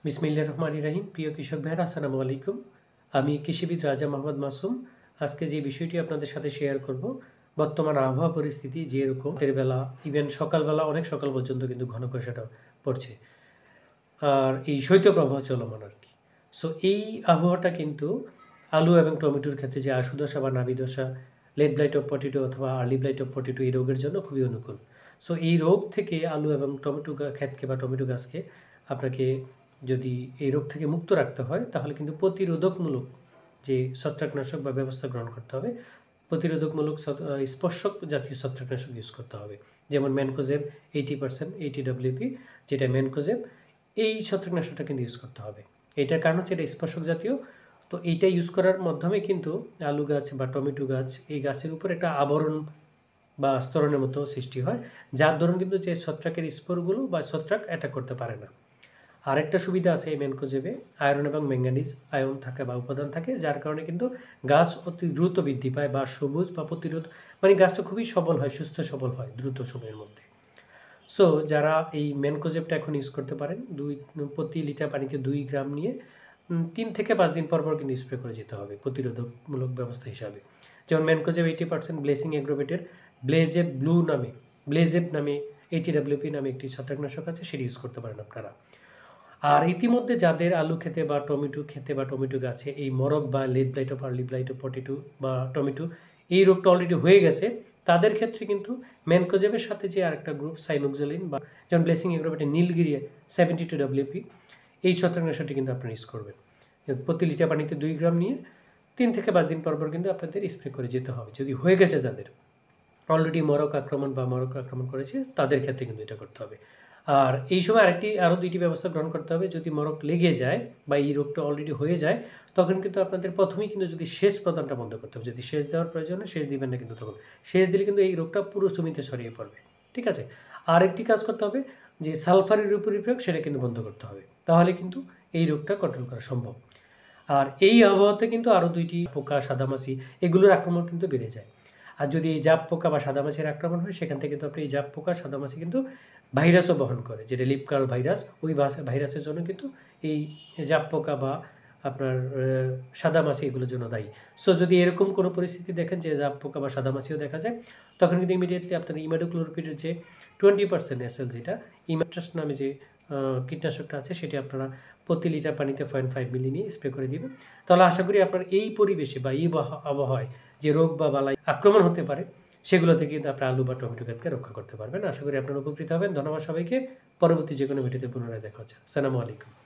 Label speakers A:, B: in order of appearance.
A: বিসমিল্লাহির রহমানির রহিম। প্রিয় কৃষক ভাইরা, আসসালামু আলাইকুম। আমি কৃষিবিদ রাজা মোহাম্মদ মাসুম। আজকে যে বিষয়টি আপনাদের সাথে শেয়ার করব, বর্তমান আবহাওয়া পরিস্থিতি যেরকম রাতের বেলা ইভেন সকালবেলা অনেক সকাল পর্যন্ত কিন্তু ঘন কুয়াশাটা পড়ছে, আর এই শৈত্যপ্রবাহ চলমান আর কি। সো এই আবহাওয়াটা কিন্তু আলু এবং টমেটোর ক্ষেত্রে যে আশু দশা বা নাভি দশা, লেট ব্লাইট অফ পটেটো অথবা আর্লি ব্লাইট অফ পটেটো এই রোগের জন্য খুবই অনুকূল। সো এই রোগ থেকে আলু এবং টমেটো ক্ষেতকে বা টমেটো গাছকে আপনাকে যদি এই রোগ থেকে মুক্ত রাখতে হয়, তাহলে কিন্তু প্রতিরোধকমূলক যে ছত্রাকনাশক বা ব্যবস্থা গ্রহণ করতে হবে। প্রতিরোধকমূলক স্পর্শক জাতীয় ছত্রাকনাশক ইউজ করতে হবে, যেমন ম্যানকোজেব 80%, 80 WP, যেটা ম্যানকোজেব, এই ছত্রাকনাশকটা কিন্তু ইউজ করতে হবে। এটার কারণ হচ্ছে এটা স্পর্শক জাতীয়। তো এইটা ইউজ করার মাধ্যমে কিন্তু আলু গাছ বা টমেটো গাছ, এই গাছের উপর একটা আবরণ বা স্তরণের মতো সৃষ্টি হয়, যার ধরুন কিন্তু যে ছত্রাকের স্পোরগুলো বা ছত্রাক অ্যাটাক করতে পারে না। আরেকটা সুবিধা আছে এই ম্যানকোজেবে, আয়রন এবং ম্যাঙ্গানিজ আয়ন থাকে বা উপাদান থাকে, যার কারণে কিন্তু গাছ অতি দ্রুত বৃদ্ধি পায় বা সবুজ বা প্রতিরোধ, মানে গাছটা খুবই সবল হয়, সুস্থ সবল হয় দ্রুত সময়ের মধ্যে। সো যারা এই ম্যানকোজেবটা এখন ইউজ করতে পারেন, প্রতি লিটার পানিতে 2 গ্রাম নিয়ে 3 থেকে 5 দিন পর পর কিন্তু স্প্রে করে যেতে হবে প্রতিরোধকমূলক ব্যবস্থা হিসাবে। যেমন ম্যানকোজেব 80%, ব্লেসিং এগ্রোভেটের ব্লেজেব নামে 80 WP নামে একটি ছত্রাকনাশক আছে, সেটি ইউজ করতে পারেন আপনারা। আর ইতিমধ্যে যাদের আলু খেতে বা টমেটো গাছে এই মরক বা late blight of early blight of potato বা টমেটো, এই রোগটা অলরেডি হয়ে গেছে, তাদের ক্ষেত্রে কিন্তু ম্যানকোজেবের সাথে যে আরেকটা গ্রুপ সাইনোক্সোলিন বা যেমন ব্লেসিং এগ্রোভেটের নীলগিরি 72 WP, এই ছত্রাকনাশকটি কিন্তু আপনারা ইউজ করবেন। প্রতি লিটার পানিতে 2 গ্রাম নিয়ে 3 থেকে 5 দিন পর পর কিন্তু আপনাদের স্প্রে করে যেতে হবে, যদি হয়ে গেছে যাদের অলরেডি মরক আক্রমণ করেছে তাদের ক্ষেত্রে কিন্তু এটা করতে হবে। আর এই সময় আরও 2টি ব্যবস্থা গ্রহণ করতে হবে। যদি মরক লেগে যায় বা এই রোগটা অলরেডি হয়ে যায়, তখন কিন্তু আপনাদের প্রথমেই কিন্তু যদি সেচ প্রদানটা বন্ধ করতে হবে। যদি সেচ দেওয়ার প্রয়োজন হয় সেচ দিবেন না, কিন্তু তখন সেচ দিলে কিন্তু এই রোগটা পুরো জমিতে ছড়িয়ে পড়বে। ঠিক আছে, আরেকটি কাজ করতে হবে যে সালফারের উপরি প্রয়োগ, সেটা কিন্তু বন্ধ করতে হবে, তাহলে কিন্তু এই রোগটা কন্ট্রোল করা সম্ভব। আর এই আবহাওয়াতে কিন্তু আরও 2টি পোকা, সাদামাছি, এগুলোর আক্রমণ কিন্তু বেড়ে যায়। আর যদি এই জাপ পোকা বা সাদামাছির আক্রমণ হয়, সেখান থেকে কিন্তু আপনি এই জাপ পোকা, সাদামাছি কিন্তু ভাইরাসও বহন করে, যেটা লিপ কার্ল ভাইরাস, ওই ভাইরাসের জন্য কিন্তু এই জাপ পোকা বা আপনার সাদামাছি এগুলোর জন্য দায়ী। সো যদি এরকম কোনো পরিস্থিতি দেখেন যে জাপ পোকা বা সাদামাছিও দেখা যায়, তখন কিন্তু ইমিডিয়েটলি আপনার ইমাডোক্লোরপিডের যে 20% SL, যেটা ইমাট্রাস্ট নামে যে কীটনাশকটা আছে, সেটি আপনারা প্রতি লিটার পানিতে 0.5 মিলি নিয়ে স্প্রে করে দিবেন। তাহলে আশা করি আপনার এই পরিবেশে বা এই আবহাওয়ায় যে রোগ বা বালাই আক্রমণ হতে পারে, সেগুলো থেকে কিন্তু আপনি আলু বা টমেটো গাছকে রক্ষা করতে পারবেন। আশা করি আপনারা উপকৃত হবেন। ধন্যবাদ সবাইকে। পরবর্তী যে কোনো ভিডিওতে পুনরায় দেখা হচ্ছে। আসসালামু আলাইকুম।